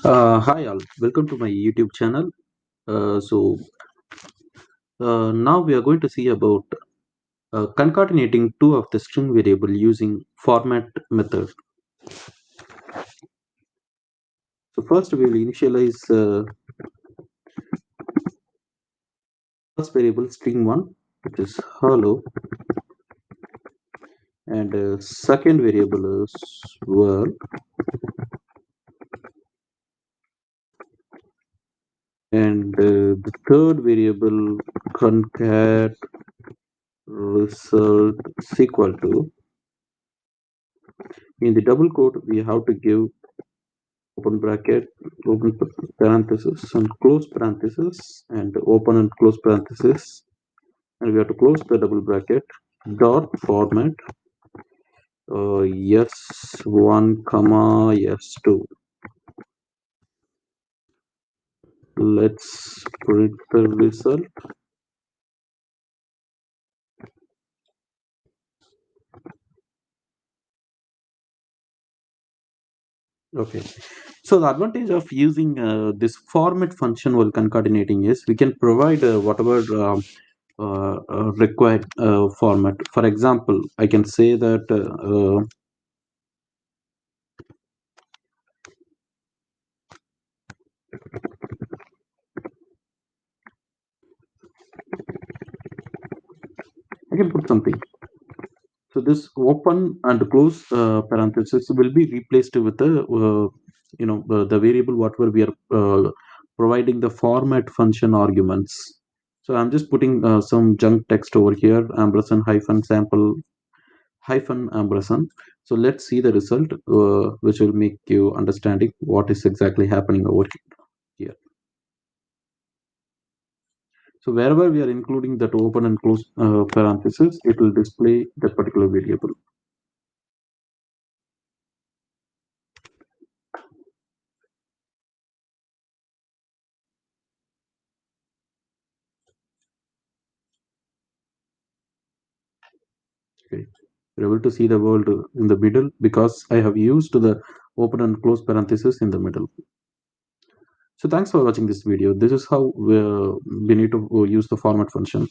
Hi all, welcome to my YouTube channel. Now we are going to see about concatenating two of the string variable using format method. So first we will initialize first variable string1, which is hello, and second variable is world, and the third variable concat result is equal to. In the double quote we have to give open bracket, open parenthesis, and close parenthesis, and open and close parenthesis, and we have to close the double bracket. Dot format s1 comma s2. Let's print the result. Okay, so the advantage of using this format function while concatenating is we can provide whatever required format. For example, I can say that I can put something. So this open and close parenthesis will be replaced with the variable whatever we are providing the format function arguments. So I'm just putting some junk text over here, ampersand hyphen sample hyphen ampersand. So let's see the result, which will make you understanding what is exactly happening over here. So wherever we are including that open and close parenthesis, it will display that particular variable. Okay. You're able to see the world in the middle because I have used the open and close parenthesis in the middle. So thanks for watching this video. This is how we need to use the format function.